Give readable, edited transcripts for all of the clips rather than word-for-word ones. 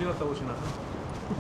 어디 갔다 오시나요?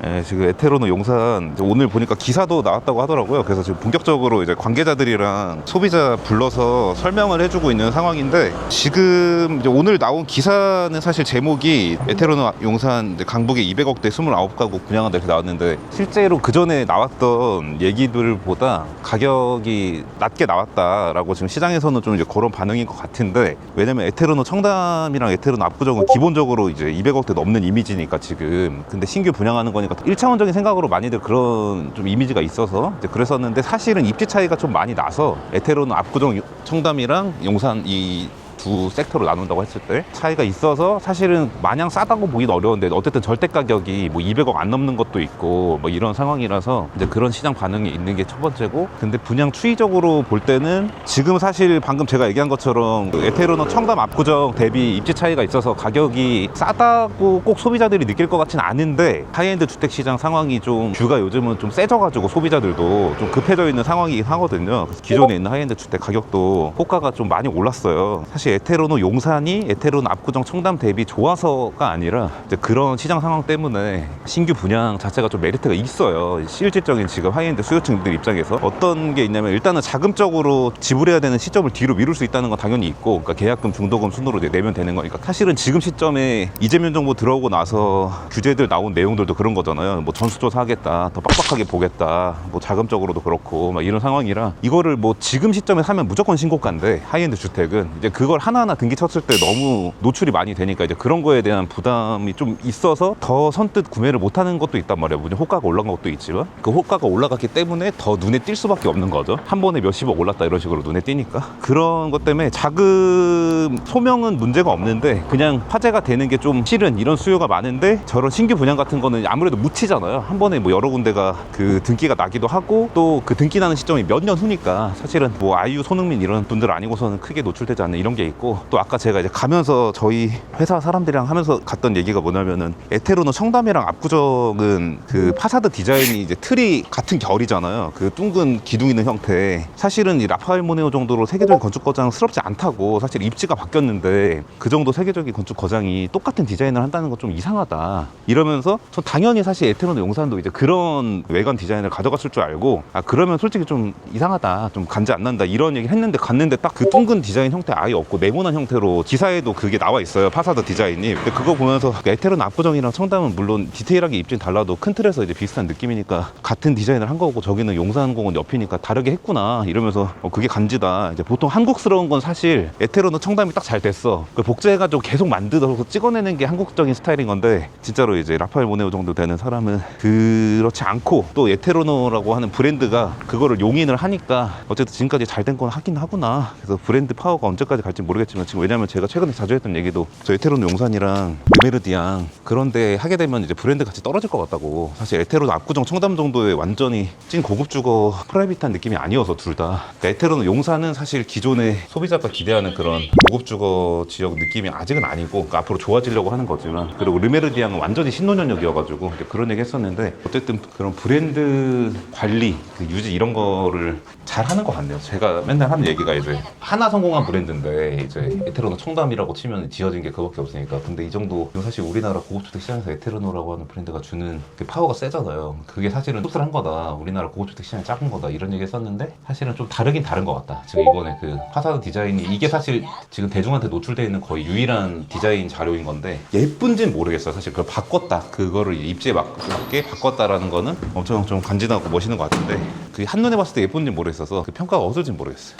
예, 지금 에테르노 용산 오늘 보니까 기사도 나왔다고 하더라고요. 그래서 지금 본격적으로 이제 관계자들이랑 소비자 불러서 설명을 해주고 있는 상황인데, 지금 이제 오늘 나온 기사는 사실 제목이 에테르노 용산 이제 강북에 200억대 29가구 분양한다 이렇게 나왔는데, 실제로 그 전에 나왔던 얘기들보다 가격이 낮게 나왔다라고 지금 시장에서는 좀 이제 그런 반응인 것 같은데, 왜냐면 에테르노 청담이랑 에테르노 압구정은 기본적으로 이제 200억대 넘는 이미지니까 지금. 근데 신규 분양하는 거니까 1차원적인 생각으로 많이들 그런 좀 이미지가 있어서 이제 그랬었는데, 사실은 입지 차이가 좀 많이 나서 에테르노 압구정 청담이랑 용산 이 두 섹터로 나눈다고 했을 때 차이가 있어서 사실은 마냥 싸다고 보긴 어려운데, 어쨌든 절대 가격이 뭐 200억 안 넘는 것도 있고 뭐 이런 상황이라서 이제 그런 시장 반응이 있는 게 첫 번째고, 근데 분양 추이적으로 볼 때는 지금 사실 방금 제가 얘기한 것처럼 에테르노 청담 압구정 대비 입지 차이가 있어서 가격이 싸다고 꼭 소비자들이 느낄 것 같진 않은데, 하이엔드 주택 시장 상황이 좀 뷰가 요즘은 좀 세져가지고 소비자들도 좀 급해져 있는 상황이긴 하거든요. 그래서 기존에 있는 하이엔드 주택 가격도 호가가 좀 많이 올랐어요. 사실 에테르노 용산이 에테르노 압구정 청담 대비 좋아서가 아니라 이제 그런 시장 상황 때문에 신규 분양 자체가 좀 메리트가 있어요. 실질적인 지금 하이엔드 수요층들 입장에서 어떤 게 있냐면, 일단은 자금적으로 지불해야 되는 시점을 뒤로 미룰 수 있다는 건 당연히 있고, 그러니까 계약금 중도금 순으로 내면 되는 거니까. 사실은 지금 시점에 이재명 정부 들어오고 나서 규제들 나온 내용들도 그런 거잖아요. 뭐 전수조사 하겠다, 더 빡빡하게 보겠다, 뭐 자금적으로도 그렇고 막 이런 상황이라, 이거를 뭐 지금 시점에 사면 무조건 신고가인데, 하이엔드 주택은 이제 그걸 하나하나 등기 쳤을 때 너무 노출이 많이 되니까 이제 그런 거에 대한 부담이 좀 있어서 더 선뜻 구매를 못하는 것도 있단 말이에요. 물론 호가가 올라간 것도 있지만 그 호가가 올라갔기 때문에 더 눈에 띌 수밖에 없는 거죠. 한 번에 몇십억 올랐다 이런 식으로 눈에 띄니까. 그런 것 때문에 자금 소명은 문제가 없는데, 그냥 화제가 되는 게 좀 실은 이런 수요가 많은데, 저런 신규 분양 같은 거는 아무래도 묻히잖아요. 한 번에 뭐 여러 군데가 그 등기가 나기도 하고, 또 그 등기 나는 시점이 몇 년 후니까 사실은 뭐 아이유, 손흥민 이런 분들 아니고서는 크게 노출되지 않는 이런 게 있고, 또 아까 제가 이제 가면서 저희 회사 사람들이랑 하면서 갔던 얘기가 뭐냐면은, 에테르노 청담이랑 압구정은 그 파사드 디자인이 이제 틀이 같은 결이잖아요. 그 둥근 기둥 있는 형태. 사실은 이 라파엘 모네오 정도로 세계적인 건축 거장스럽지 않다고. 사실 입지가 바뀌었는데 그 정도 세계적인 건축 거장이 똑같은 디자인을 한다는 건 좀 이상하다 이러면서, 전 당연히 사실 에테르노 용산도 이제 그런 외관 디자인을 가져갔을 줄 알고, 아 그러면 솔직히 좀 이상하다, 좀 간지 안 난다 이런 얘기 했는데, 갔는데 딱 그 둥근 디자인 형태 아예 없고 네모난 형태로 기사에도 그게 나와 있어요. 파사드 디자인이. 근데 그거 보면서 에테르노 압구정이랑 청담은 물론 디테일하게 입지는 달라도 큰 틀에서 이제 비슷한 느낌이니까 같은 디자인을 한 거고, 저기는 용산공원 옆이니까 다르게 했구나 이러면서 그게 간지다. 이제 보통 한국스러운 건 사실 에테르노 청담이 딱 잘 됐어. 복제해가지고 계속 만들어서 찍어내는 게 한국적인 스타일인 건데, 진짜로 이제 라파엘 모네오 정도 되는 사람은 그렇지 않고, 또 에테르노라고 하는 브랜드가 그거를 용인을 하니까 어쨌든 지금까지 잘 된 건 하긴 하구나. 그래서 브랜드 파워가 언제까지 갈지 모르겠지만, 지금 왜냐면 제가 최근에 자주 했던 얘기도, 저 에테르노 용산이랑 르메르디앙 그런데 하게 되면 이제 브랜드 같이 떨어질 것 같다고. 사실 에테르노 압구정 청담 정도의 완전히 찐 고급 주거 프라이빗한 느낌이 아니어서 둘 다. 그러니까 에테르노 용산은 사실 기존의 소비자가 기대하는 그런 고급 주거 지역 느낌이 아직은 아니고, 그러니까 앞으로 좋아지려고 하는 거지만, 그리고 르메르디앙은 완전히 신논현역이어가지고 그런 얘기 했었는데, 어쨌든 그런 브랜드 관리, 그 유지 이런 거를 잘 하는 것 같네요. 제가 맨날 하는 얘기가 이제 하나 성공한 브랜드인데, 이제 에테르노 청담이라고 치면 지어진 게 그거밖에 없으니까. 근데 이 정도 사실 우리나라 고급주택 시장에서 에테르노라고 하는 브랜드가 주는 그 파워가 세잖아요. 그게 사실은 흡수를 한 거다, 우리나라 고급주택 시장이 작은 거다 이런 얘기 했었는데, 사실은 좀 다르긴 다른 것 같다. 지금 이번에 그 파사드 디자인이, 이게 사실 지금 대중한테 노출되어 있는 거의 유일한 디자인 자료인 건데, 예쁜진 모르겠어요. 사실 그걸 바꿨다, 그거를 입지에 맞게 바꿨다라는 거는 엄청 좀 간지나고 멋있는 것 같은데, 그 한눈에 봤을 때 예쁜진 모르겠어서 그 평가가 어떨진 모르겠어요.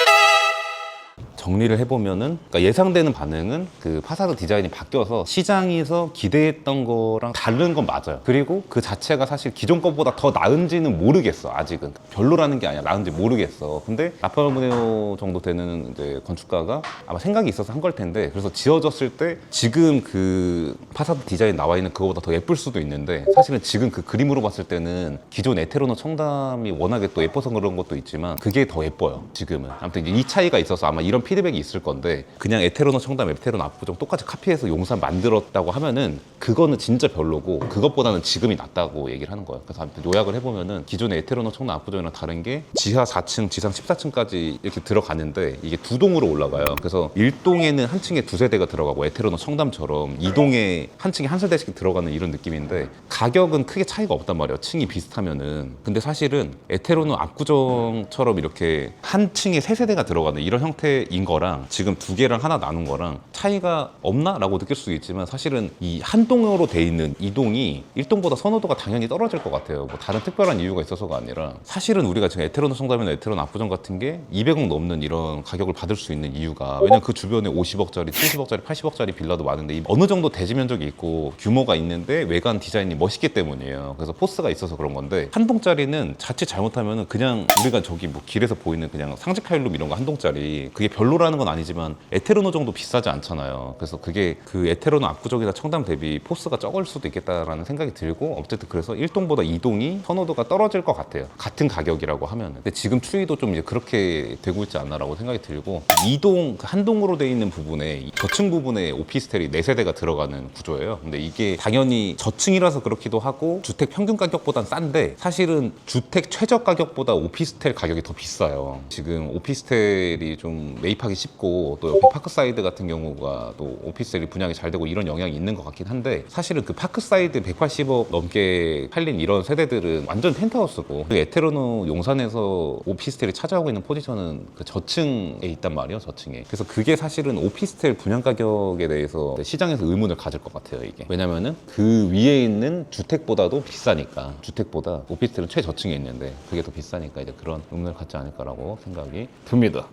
정리를 해보면은, 그러니까 예상되는 반응은 그 파사드 디자인이 바뀌어서 시장에서 기대했던 거랑 다른 건 맞아요. 그리고 그 자체가 사실 기존 것보다 더 나은지는 모르겠어. 아직은 별로라는 게 아니라 나은지 모르겠어. 근데 라파엘 모네오 정도 되는 이제 건축가가 아마 생각이 있어서 한 걸 텐데, 그래서 지어졌을 때 지금 그 파사드 디자인 나와 있는 그거보다 더 예쁠 수도 있는데, 사실은 지금 그 그림으로 봤을 때는 기존 에테르노 청담이 워낙에 또 예뻐서 그런 것도 있지만 그게 더 예뻐요 지금은. 아무튼 이제 이 차이가 있어서 아마 이런 피드백이 있을 건데 그냥 에테르노 청담, 에테르노 압구정 똑같이 카피해서 용산 만들었다고 하면은 그거는 진짜 별로고 그것보다는 지금이 낫다고 얘기를 하는 거예요. 그래서 아무튼 요약을 해보면은 기존의 에테르노 청담 압구정이랑 다른 게 지하 4층, 지상 14층까지 이렇게 들어가는데 이게 두 동으로 올라가요. 그래서 1동에는 한 층에 두세 대가 들어가고 에테르노 청담처럼 2동에 한 층에 한 세대씩 들어가는 이런 느낌인데 가격은 크게 차이가 없단 말이에요. 층이 비슷하면은. 근데 사실은 에테르노 압구정처럼 이렇게 한 층에 세 세대가 들어가는 이런 형태인 거랑 지금 두 개랑 하나 나눈 거랑 차이가 없나? 라고 느낄 수 있지만 사실은 이 한 동으로 돼 있는 이 동이 1동보다 선호도가 당연히 떨어질 것 같아요. 뭐 다른 특별한 이유가 있어서가 아니라 사실은 우리가 지금 에테르노 청담이나 에테르노 압구정 같은 게 200억 넘는 이런 가격을 받을 수 있는 이유가 왜냐면 그 주변에 50억짜리, 70억짜리, 80억짜리 빌라도 많은데 어느 정도 대지 면적이 있고 규모가 있는데 외관 디자인이 멋있기 때문이에요. 그래서 포스가 있어서 그런 건데 한 동짜리는 자칫 잘못하면은 그냥 우리가 저기 뭐 길에서 보이는 그냥 상직하일룸 이런 거 한 동짜리 그게 별로라는 건 아니지만 에테르노 정도 비싸지 않잖아요. 그래서 그게 그 에테르노 압구정이나 청담 대비 포스가 적을 수도 있겠다라는 생각이 들고 어쨌든 그래서 1동보다 2동이 선호도가 떨어질 것 같아요. 같은 가격이라고 하면. 근데 지금 추이도 좀 이제 그렇게 되고 있지 않나라고 생각이 들고 2동 한 동으로 돼 있는 부분에 저층 부분에 오피스텔이 4세대가 들어가는 구조예요. 근데 이게 당연히 저층이라서 그렇기도 하고 주택 평균 가격보단 싼데 사실은 주택 최저 가격보다 오피스텔 가격이 더 비싸요. 지금 오피스텔이 좀 매입하기 쉽고 또 옆에 파크사이드 같은 경우가 또 오피스텔이 분양이 잘 되고 이런 영향이 있는 것 같긴 한데 사실은 그 파크사이드 180억 넘게 팔린 이런 세대들은 완전 펜트하우스고 그 에테르노 용산에서 오피스텔이 차지하고 있는 포지션은 그 저층에 있단 말이에요. 저층에. 그래서 그게 사실은 오피스텔 분양 가격에 대해서 시장에서 의문을 가질 것 같아요. 이게. 왜냐면은 그 위에 있는 주택보다도 비싸니까 주택보다 오피스텔은 최저층에 있는데 그게 더 비싸니까 이제 그런 의문을 갖지 않을까라고 생각이 듭니다.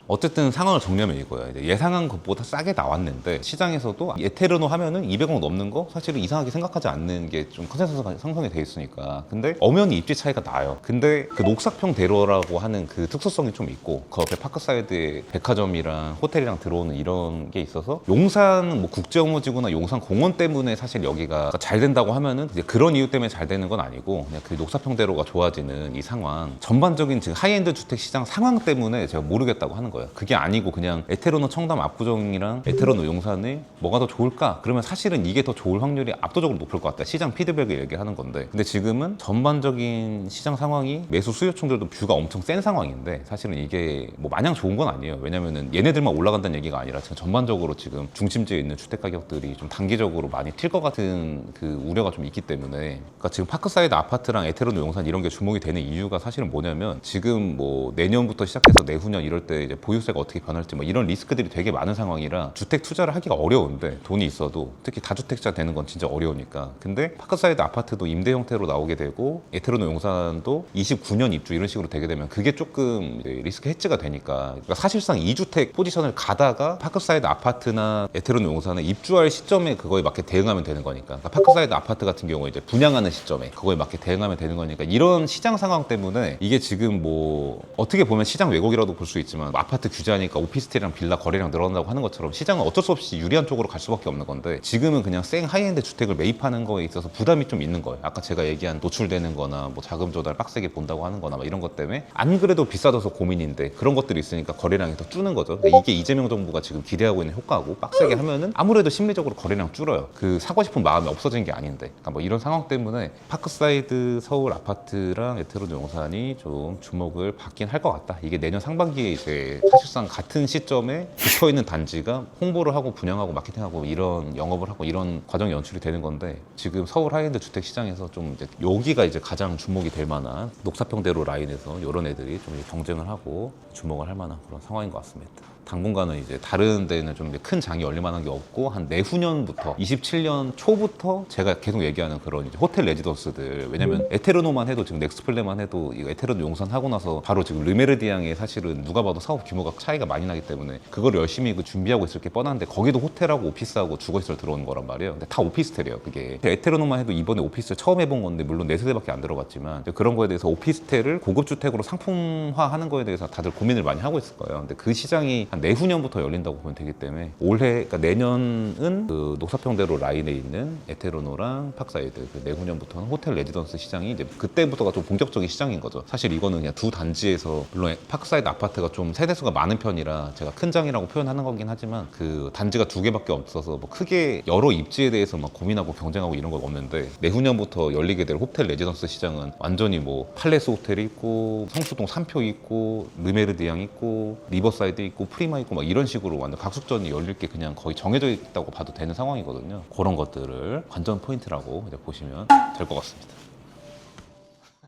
어쨌든 상황을 정리하면 이거야. 이제 예상한 것보다 싸게 나왔는데 시장에서도 에테르노 하면은 200억 넘는 거 사실은 이상하게 생각하지 않는 게 좀 컨센서스가 형성이 돼 있으니까. 근데 엄연히 입지 차이가 나요. 근데 그 녹사평 대로라고 하는 그 특수성이 좀 있고 그 옆에 파크사이드에 백화점이랑 호텔이랑 들어오는 이런 게 있어서 용산 뭐 국제업무지구나 용산 공원 때문에 사실 여기가 잘 된다고 하면은 이제 그런 이유 때문에 잘 되는 건 아니고 그냥 그 녹사평 대로가 좋아지는 이 상황 전반적인 지금 하이엔드 주택 시장 상황 때문에 제가 모르겠다고 하는 거예요. 그게 아니고 그냥 에테르노 청담 압구정이랑 에테르노 용산이 뭐가 더 좋을까? 그러면 사실은 이게 더 좋을 확률이 압도적으로 높을 것 같다. 시장 피드백을 얘기하는 건데 근데 지금은 전반적인 시장 상황이 매수 수요층들도 뷰가 엄청 센 상황인데 사실은 이게 뭐 마냥 좋은 건 아니에요. 왜냐면은 얘네들만 올라간다는 얘기가 아니라 지금 전반적으로 지금 중심지에 있는 주택 가격들이 좀 단기적으로 많이 튈 것 같은 그 우려가 좀 있기 때문에 그러니까 지금 파크사이드 아파트랑 에테르노 용산 이런 게 주목이 되는 이유가 사실은 뭐냐면 지금 뭐 내년부터 시작해서 내후년 이럴 때 이제 보유세가 어떻게 변할지 뭐 이런 리스크들이 되게 많은 상황이라 주택 투자를 하기가 어려운데 돈이 있어도 특히 다주택자 되는 건 진짜 어려우니까 근데 파크사이드 아파트도 임대 형태로 나오게 되고 에테르노 용산도 29년 입주 이런 식으로 되게 되면 그게 조금 이제 리스크 해지가 되니까 그러니까 사실상 2주택 포지션을 가다가 파크사이드 아파트나 에테르노 용산에 입주할 시점에 그거에 맞게 대응하면 되는 거니까 그러니까 파크사이드 아파트 같은 경우에 이제 분양하는 시점에 그거에 맞게 대응하면 되는 거니까 이런 시장 상황 때문에 이게 지금 뭐 어떻게 보면 시장 왜곡이라도 볼 수 있지만 아파트 규제하니까 오피스텔이랑 빌라 거래량 늘어난다고 하는 것처럼 시장은 어쩔 수 없이 유리한 쪽으로 갈 수밖에 없는 건데 지금은 그냥 생 하이엔드 주택을 매입하는 거에 있어서 부담이 좀 있는 거예요. 아까 제가 얘기한 노출되는 거나 뭐 자금 조달 빡세게 본다고 하는 거나 막 이런 것 때문에 안 그래도 비싸져서 고민인데 그런 것들이 있으니까 거래량이 더 줄는 거죠. 그러니까 이게 이재명 정부가 지금 기대하고 있는 효과고 빡세게 하면은 아무래도 심리적으로 거래량 줄어요. 그 사고 싶은 마음이 없어진 게 아닌데 그러니까 뭐 이런 상황 때문에 파크사이드 서울 아파트랑 에테르노 용산이 좀 주목을 받긴 할 것 같다. 이게 내년 상반기에 이제 사실상 같은 시점에 붙어있는 단지가 홍보를 하고 분양하고 마케팅하고 이런 영업을 하고 이런 과정이 연출이 되는 건데 지금 서울 하이엔드 주택 시장에서 좀 이제 여기가 이제 가장 주목이 될 만한 녹사평대로 라인에서 이런 애들이 좀 이제 경쟁을 하고 주목을 할 만한 그런 상황인 것 같습니다. 당분간은 이제 다른 데는 좀 큰 장이 열릴 만한 게 없고 한 내후년부터 27년 초부터 제가 계속 얘기하는 그런 이제 호텔 레지던스들 왜냐면 에테르노만 해도 지금 넥스플레만 해도 이거 에테르노 용산 하고 나서 바로 지금 르메르디앙에 사실은 누가 봐도 사업 규모가 차이가 많이 나기 때문에 그걸 열심히 그 준비하고 있을 게 뻔한데 거기도 호텔하고 오피스하고 주거시설 들어오는 거란 말이에요. 근데 다 오피스텔이에요. 그게 에테르노만 해도 이번에 오피스텔 처음 해본 건데 물론 4세대밖에 안 들어갔지만 그런 거에 대해서 오피스텔을 고급 주택으로 상품화하는 거에 대해서 다들 고민을 많이 하고 있을 거예요. 근데 그 시장이 한 내후년부터 열린다고 보면 되기 때문에 올해, 그러니까 내년은 그 녹사평대로 라인에 있는 에테르노랑 팍사이드, 그 내후년부터는 호텔 레지던스 시장이 이제 그때부터가 좀 본격적인 시장인 거죠. 사실 이거는 그냥 두 단지에서, 물론 팍사이드 아파트가 좀 세대수가 많은 편이라 제가 큰 장이라고 표현하는 거긴 하지만 그 단지가 두 개밖에 없어서 뭐 크게 여러 입지에 대해서 막 고민하고 경쟁하고 이런 건 없는데, 내후년부터 열리게 될 호텔 레지던스 시장은 완전히 뭐 팔레스 호텔이 있고 성수동 3표 있고 르메르디앙 있고 리버사이드 있고 프리마 있고 막 이런 식으로 완전 각숙전이 열릴 게 그냥 거의 정해져 있다고 봐도 되는 상황이거든요. 그런 것들을 관전 포인트라고 이제 보시면 될 것 같습니다.